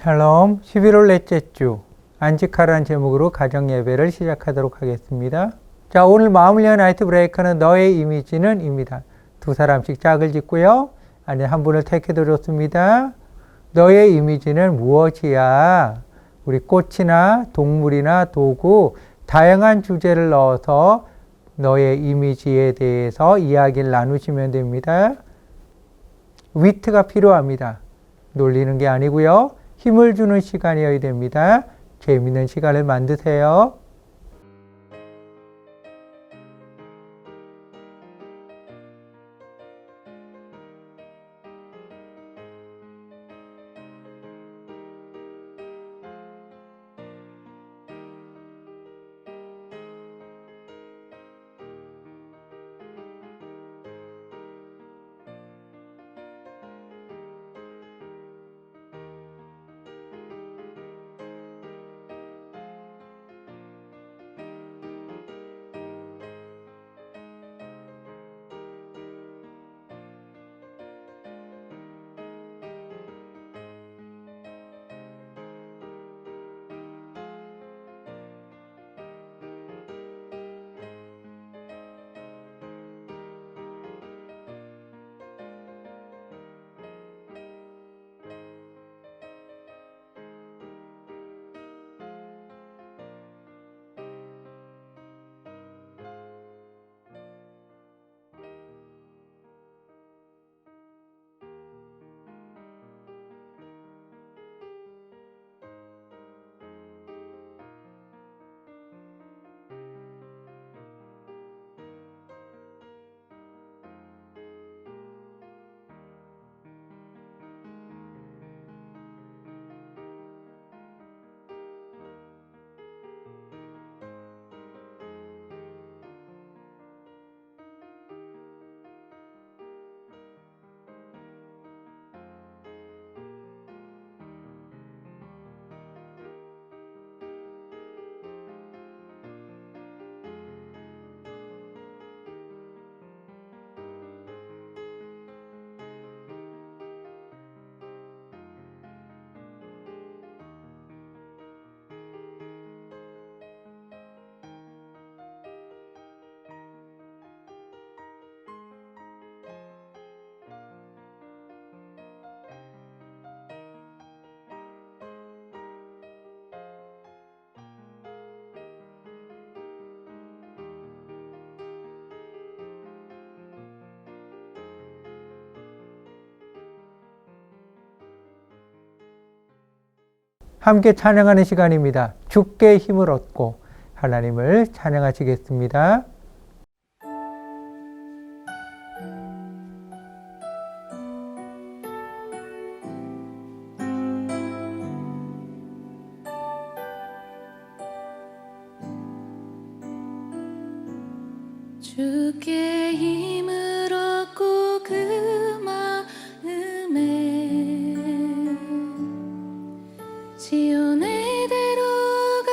샬롬, 11월 넷째 주 안직하라는 제목으로 가정예배를 시작하도록 하겠습니다. 자, 오늘 마음을 위한 나이트 브레이크는 너의 이미지는 입니다. 두 사람씩 짝을 짓고요. 아니, 한 분을 택해도 좋습니다. 너의 이미지는 무엇이야? 우리 꽃이나 동물이나 도구, 다양한 주제를 넣어서 너의 이미지에 대해서 이야기를 나누시면 됩니다. 위트가 필요합니다. 놀리는 게 아니고요. 힘을 주는 시간이어야 됩니다. 재미있는 시간을 만드세요. 함께 찬양하는 시간입니다. 주께 힘을 얻고 하나님을 찬양하시겠습니다. 주께 힘을 얻고 그 마음에 시온에 데려가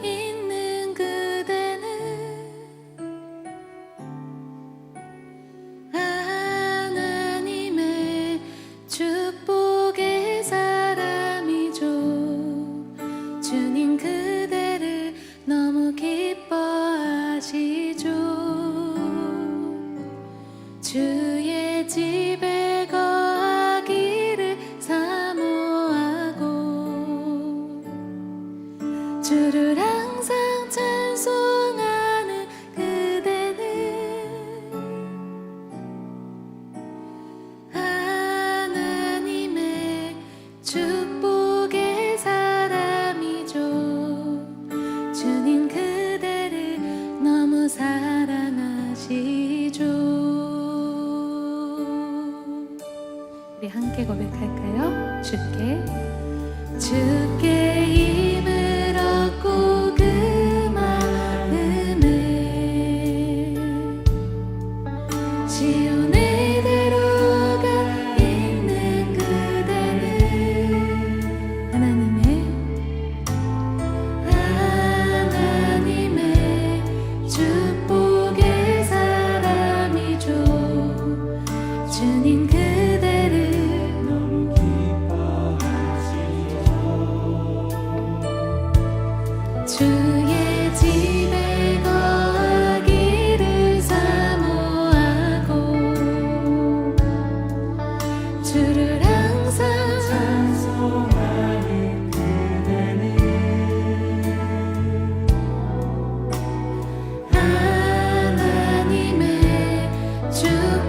있는 그대는 하나님의 축복의 사람이죠. 주님 그대를 너무 기뻐하시죠. 주의 집에 거하기를 사모하고 주를 항상 찬송하는 그대는 하나님의 축복의 사람이죠. 주님 그대를 너무 사랑하시죠. 우리 함께 고백할까요? 주께 힘을 얻고 그 마음에 시온에 데려가 있는 그대는 하나님의 축복의 사람이죠. 주님 그대를 너무 기뻐하시죠.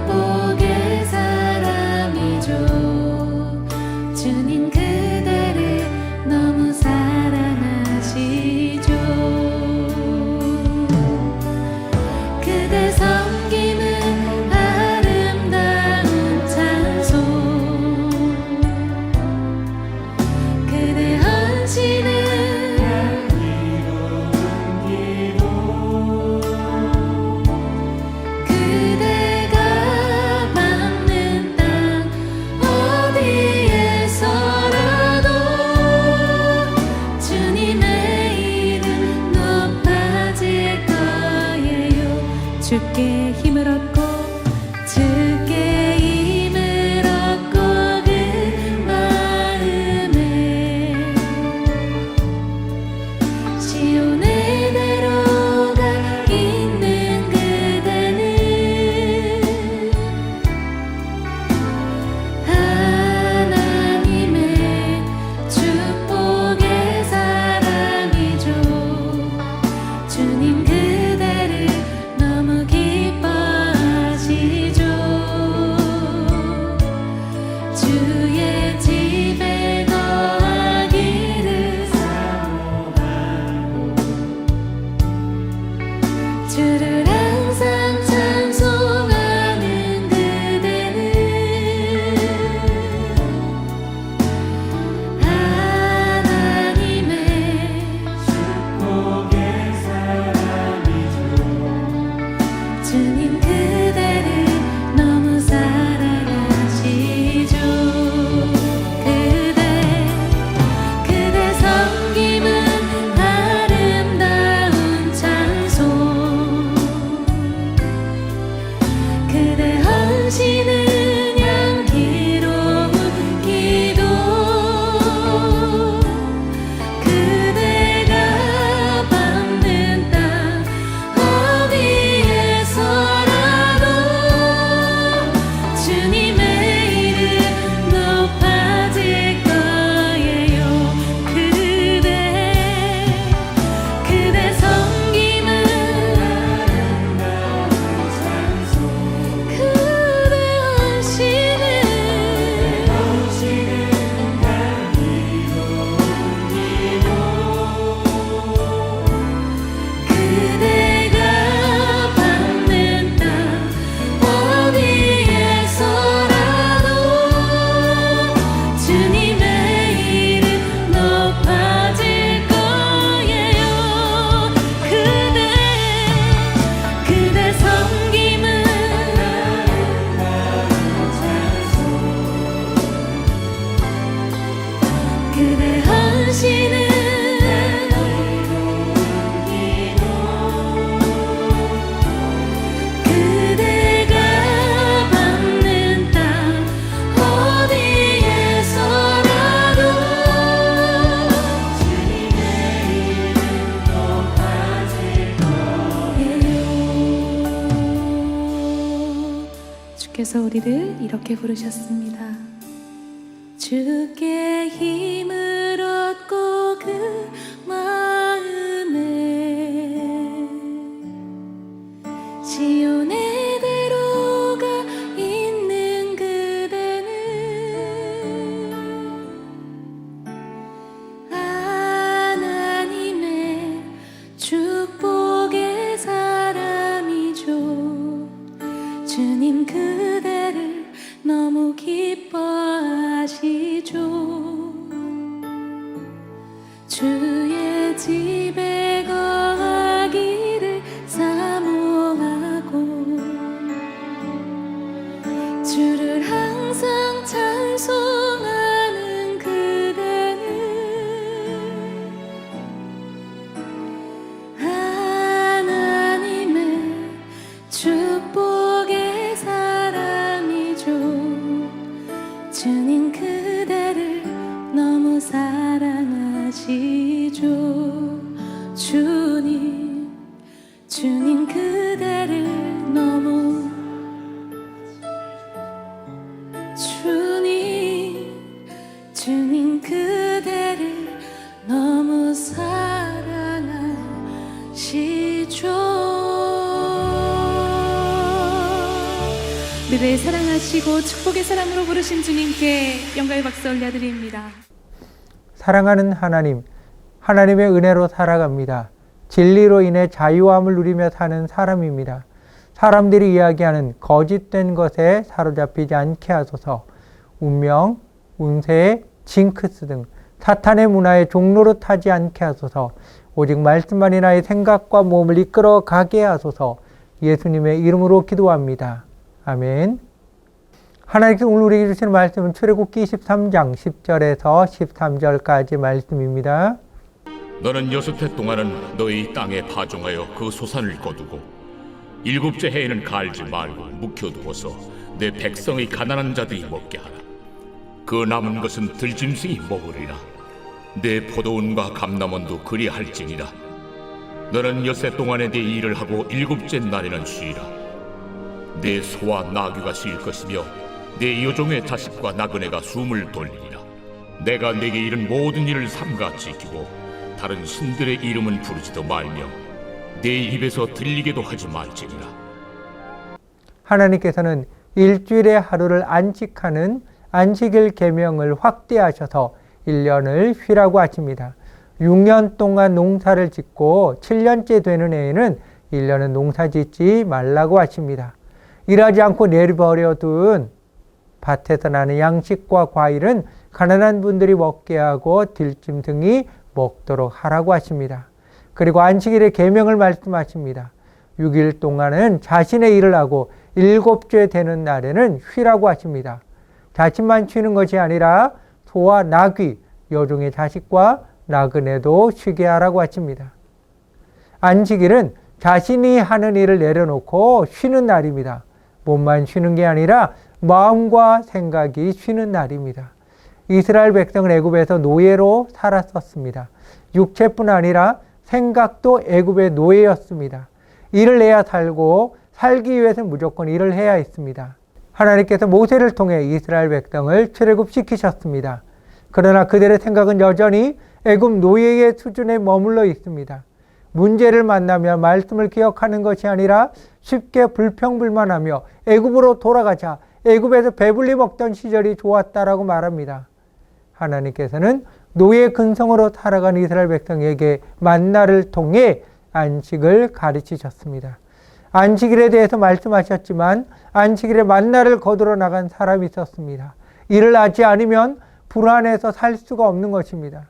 축복의 사람이죠. 주님 그대를 너무 사랑하시죠. 그대 섬김은 아름다운 찬송, 그대 헌신은 그대가 밟는 땅 어디에서라도 주님의 이름 높아질 거예요. 주께 힘을 얻고 주께 힘을 얻고 그 마음에 시온에 내려가 있는 그대는 하나님의 축복의 사랑이죠. 주님 그대를 너무 기뻐하시죠. 주의 집에 거하기를 주를 항상 찬송하는 그대는 하나님의 축복의 사람이죠. 주님 그대를 너무 사랑하시죠. 그대 섬김은 아름다운 찬송, 그대 헌신은 향기로운 기도, 그대가 밟는 땅 어디에서라도 주님의 이름 높아질 거예요. 그대 섬김은 그대 헌신은 그대가 밟는 땅 어디에서라도 주님의 이름 높아질 거예요. 그대 섬김은 그대 헌신은 그대가 밟는 땅 어디에서라도 주님의 이름 높아질 거예요. 주께서 우리를 이렇게 부르셨습니다. 주께 힘을 얻고 그 마음에 시온에 내려가 있는 그대는 하나님의 축복의 사람이죠. 주님 그대를 너무 기뻐하시죠. 주의 집에 거하기를 사모하고 주를 항상 찬송하는 그대는 하나님의 축복의 사람이죠. 주님 그대를 너무 사랑하시죠. 주님 그대를 너무 주님 그대를 너무 사랑하시죠. 우리 우리를 사랑하시고 축복의 사람으로 부르신 주님께 영광의 박수 올려드립니다. 사랑하는 하나님, 하나님의 은혜로 살아갑니다. 진리로 인해 자유함을 누리며 사는 사람입니다. 사람들이 이야기하는 거짓된 것에 사로잡히지 않게 하소서. 운명, 운세, 징크스 등 사탄의 문화의 종로로 타지 않게 하소서. 오직 말씀만이 나의 생각과 몸을 이끌어 가게 하소서. 예수님의 이름으로 기도합니다. 아멘. 하나님께서 오늘 우리에게 주시는 말씀은 출애굽기 23장 10절에서 13절까지 말씀입니다. 너는 6해 동안은 너희 땅에 파종하여 그 소산을 거두고 7째 해에는 갈지 말고 묵혀두어서 내 백성의 가난한 자들이 먹게 하라. 그 남은 것은 들짐승이 먹으리라. 내 포도원과 감람원도 그리할지니라. 너는 6해 동안에 내 일을 하고 7째 날에는 쉬라. 내 소와 나귀가 쉴 것이며 내 여종의 자식과 나그네가 숨을 돌리리라. 내가 내게 이른 모든 일을 삼가 지키고 다른 신들의 이름은 부르지도 말며 내 입에서 들리게도 하지 말지니라. 하나님께서는 일주일의 하루를 안식하는 안식일 계명을 확대하셔서 1년을 쉬라고 하십니다. 6년 동안 농사를 짓고 7년째 되는 해에는 1년은 농사 짓지 말라고 하십니다. 일하지 않고 내버려둔 밭에서 나는 양식과 과일은 가난한 분들이 먹게 하고 들짐승이 먹도록 하라고 하십니다. 그리고 안식일의 계명을 말씀하십니다. 6일 동안은 자신의 일을 하고 7째 되는 날에는 쉬라고 하십니다. 자신만 쉬는 것이 아니라 소와 나귀, 여종의 자식과 나그네도 쉬게 하라고 하십니다. 안식일은 자신이 하는 일을 내려놓고 쉬는 날입니다. 몸만 쉬는 게 아니라 마음과 생각이 쉬는 날입니다. 이스라엘 백성은 애굽에서 노예로 살았었습니다. 육체뿐 아니라 생각도 애굽의 노예였습니다. 일을 해야 살고 살기 위해서는 무조건 일을 해야 했습니다. 하나님께서 모세를 통해 이스라엘 백성을 출애굽시키셨습니다. 그러나 그들의 생각은 여전히 애굽 노예의 수준에 머물러 있습니다. 문제를 만나면 말씀을 기억하는 것이 아니라 쉽게 불평불만하며 애굽으로 돌아가자, 애굽에서 배불리 먹던 시절이 좋았다라고 말합니다. 하나님께서는 노예 근성으로 살아간 이스라엘 백성에게 만나를 통해 안식을 가르치셨습니다. 안식일에 대해서 말씀하셨지만 안식일에 만나를 거두러 나간 사람이 있었습니다. 일을 하지 않으면 불안해서 살 수가 없는 것입니다.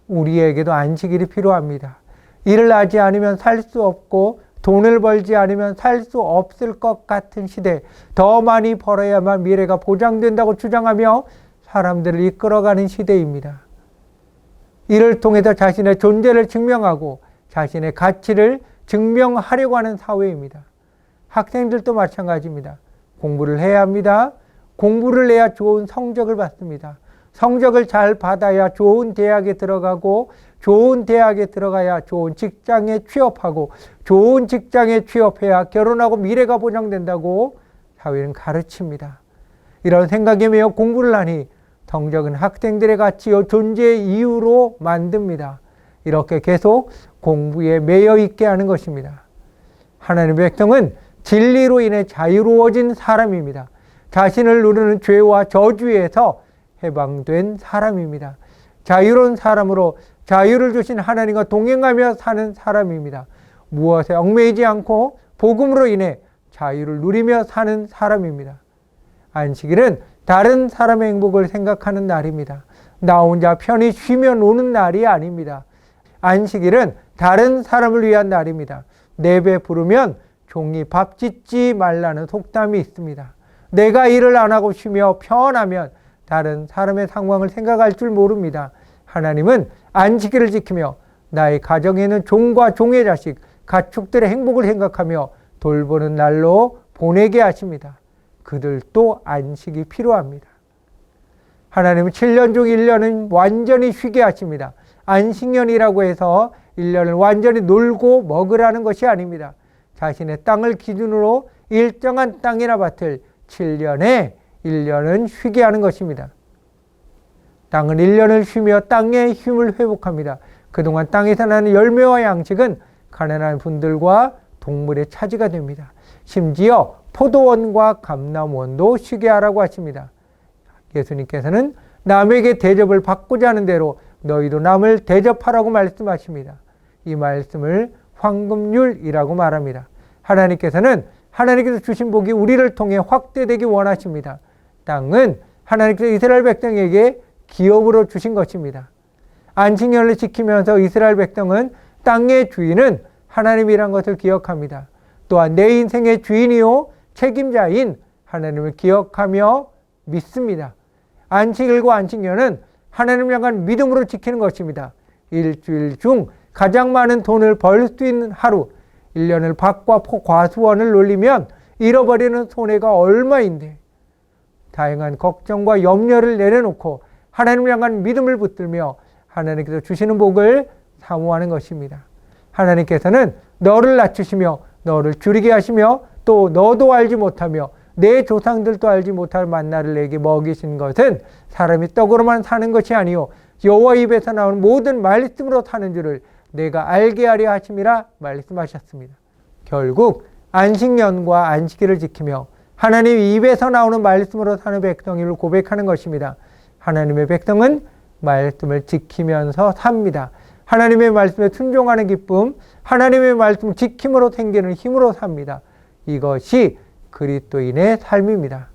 우리에게도 안식일이 필요합니다. 일을 하지 않으면 살 수 없고 돈을 벌지 않으면 살 수 없을 것 같은 시대, 더 많이 벌어야만 미래가 보장된다고 주장하며 사람들을 이끌어가는 시대입니다. 이를 통해서 자신의 존재를 증명하고 자신의 가치를 증명하려고 하는 사회입니다. 학생들도 마찬가지입니다. 공부를 해야 합니다. 공부를 해야 좋은 성적을 받습니다. 성적을 잘 받아야 좋은 대학에 들어가고 좋은 대학에 들어가야 좋은 직장에 취업하고 좋은 직장에 취업해야 결혼하고 미래가 보장된다고 사회는 가르칩니다. 이런 생각에 매여 공부를 하니 성적은 학생들의 가치요 존재의 이유로 만듭니다. 이렇게 계속 공부에 매여 있게 하는 것입니다. 하나님의 백성은 진리로 인해 자유로워진 사람입니다. 자신을 누르는 죄와 저주에서 해방된 사람입니다. 자유로운 사람으로 자유를 주신 하나님과 동행하며 사는 사람입니다. 무엇에 얽매이지 않고 복음으로 인해 자유를 누리며 사는 사람입니다. 안식일은 다른 사람의 행복을 생각하는 날입니다. 나 혼자 편히 쉬며 노는 날이 아닙니다. 안식일은 다른 사람을 위한 날입니다. 내 배 부르면 종이 밥 짓지 말라는 속담이 있습니다. 내가 일을 안 하고 쉬며 편하면 다른 사람의 상황을 생각할 줄 모릅니다. 하나님은 안식일을 지키며 나의 가정에 있는 종과 종의 자식, 가축들의 행복을 생각하며 돌보는 날로 보내게 하십니다. 그들도 안식이 필요합니다. 하나님은 7년 중 1년은 완전히 쉬게 하십니다. 안식년이라고 해서 1년을 완전히 놀고 먹으라는 것이 아닙니다. 자신의 땅을 기준으로 일정한 땅이나 밭을 7년에 1년은 쉬게 하는 것입니다. 땅은 1년을 쉬며 땅의 힘을 회복합니다. 그동안 땅에서 나는 열매와 양식은 가난한 분들과 동물의 차지가 됩니다. 심지어 포도원과 감람원도 쉬게 하라고 하십니다. 예수님께서는 남에게 대접을 받고자 하는 대로 너희도 남을 대접하라고 말씀하십니다. 이 말씀을 황금률이라고 말합니다. 하나님께서 주신 복이 우리를 통해 확대되기 원하십니다. 땅은 하나님께서 이스라엘 백성에게 기업으로 주신 것입니다. 안식년을 지키면서 이스라엘 백성은 땅의 주인은 하나님이란 것을 기억합니다. 또한 내 인생의 주인이요 책임자인 하나님을 기억하며 믿습니다. 안식일과 안식년은 하나님을 향한 믿음으로 지키는 것입니다. 일주일 중 가장 많은 돈을 벌 수 있는 하루, 1년을 밭과 과수원을 놀리면 잃어버리는 손해가 얼마인데, 다양한 걱정과 염려를 내려놓고 하나님을 향한 믿음을 붙들며 하나님께서 주시는 복을 사모하는 것입니다. 하나님께서는 너를 낮추시며 너를 줄이게 하시며 또 너도 알지 못하며 내 조상들도 알지 못할 만나를 내게 먹이신 것은 사람이 떡으로만 사는 것이 아니요 여호와 입에서 나오는 모든 말씀으로 사는 줄을 내가 알게 하려 하심이라 말씀하셨습니다. 결국 안식년과 안식일을 지키며 하나님 입에서 나오는 말씀으로 사는 백성임을 고백하는 것입니다. 하나님의 백성은 말씀을 지키면서 삽니다. 하나님의 말씀에 순종하는 기쁨, 하나님의 말씀을 지킴으로 생기는 힘으로 삽니다. 이것이 그리스도인의 삶입니다.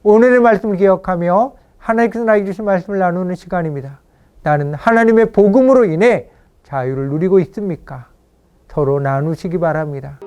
오늘의 말씀을 기억하며 하나님께서 나에게 주신 말씀을 나누는 시간입니다. 나는 하나님의 복음으로 인해 자유를 누리고 있습니까? 서로 나누시기 바랍니다.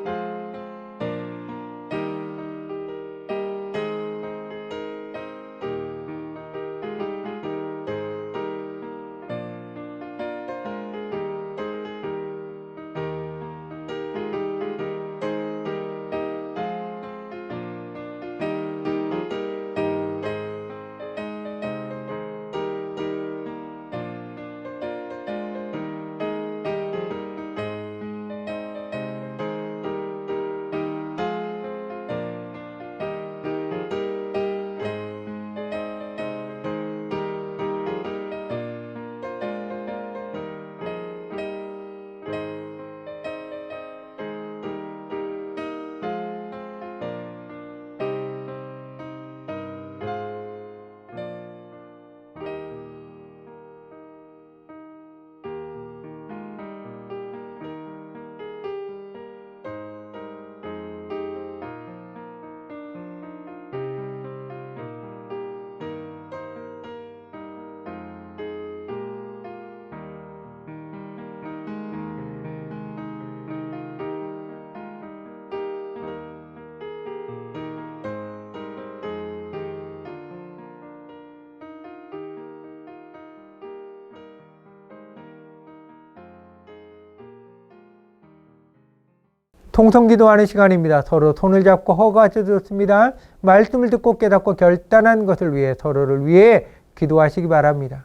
통성기도하는 시간입니다. 서로 손을 잡고 허가하셔도 좋습니다. 말씀을 듣고 깨닫고 결단한 것을 위해 서로를 위해 기도하시기 바랍니다.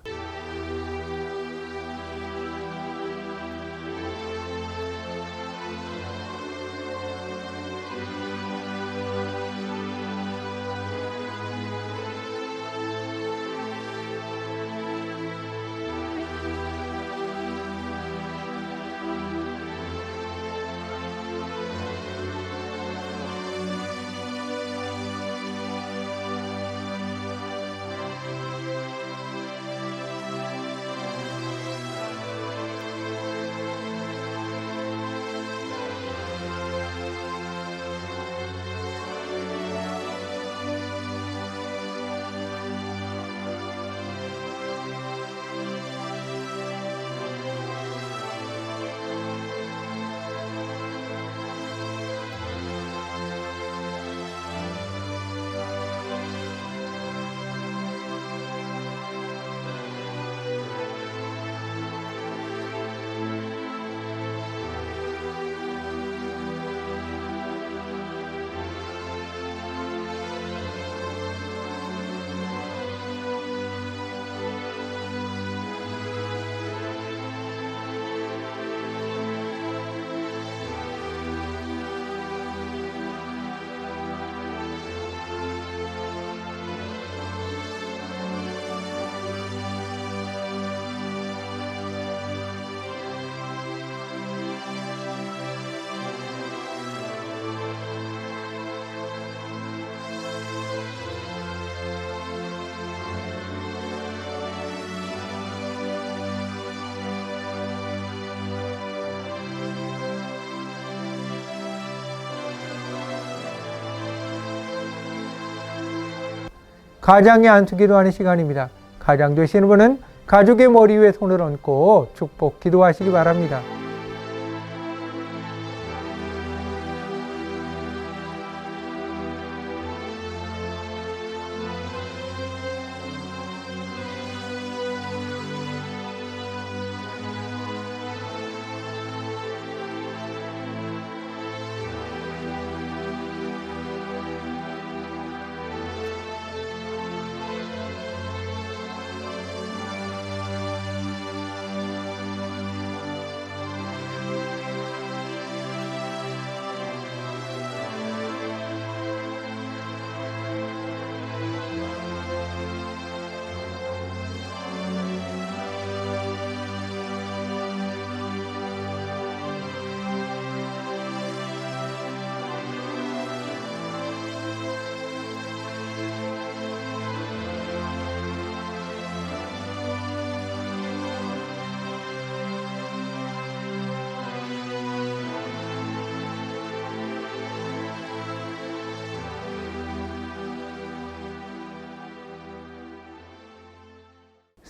가장의 안수 기도하는 시간입니다. 가장 되시는 분은 가족의 머리 위에 손을 얹고 축복 기도하시기 바랍니다.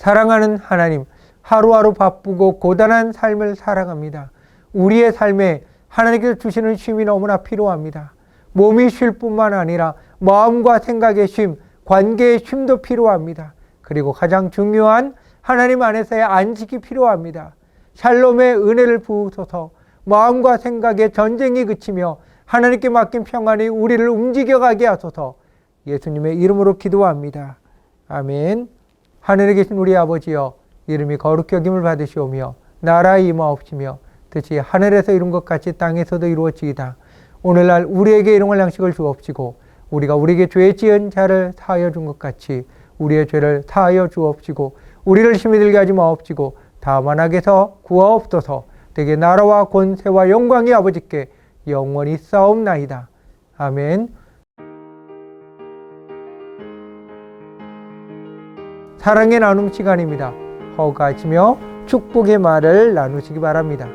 사랑하는 하나님, 하루하루 바쁘고 고단한 삶을 살아갑니다. 우리의 삶에 하나님께서 주시는 쉼이 너무나 필요합니다. 몸이 쉴 뿐만 아니라 마음과 생각의 쉼, 관계의 쉼도 필요합니다. 그리고 가장 중요한 하나님 안에서의 안식이 필요합니다. 샬롬의 은혜를 부으소서. 마음과 생각의 전쟁이 그치며 하나님께 맡긴 평안이 우리를 움직여가게 하소서. 예수님의 이름으로 기도합니다. 아멘. 하늘에 계신 우리 아버지여, 이름이 거룩히 여김을 받으시오며 나라에 임하옵시며 뜻이 하늘에서 이룬 것 같이 땅에서도 이루어지이다. 오늘날 우리에게 일용할 양식을 주옵시고 우리가 우리에게 죄 지은 자를 사하여 준 것 같이 우리의 죄를 사하여 주옵시고 우리를 심히 들게 하지 마옵시고 다만 악에서 구하옵소서. 되게 나라와 권세와 영광이 아버지께 영원히 싸움나이다. 아멘. 사랑의 나눔 시간입니다. 허가하시며 축복의 말을 나누시기 바랍니다.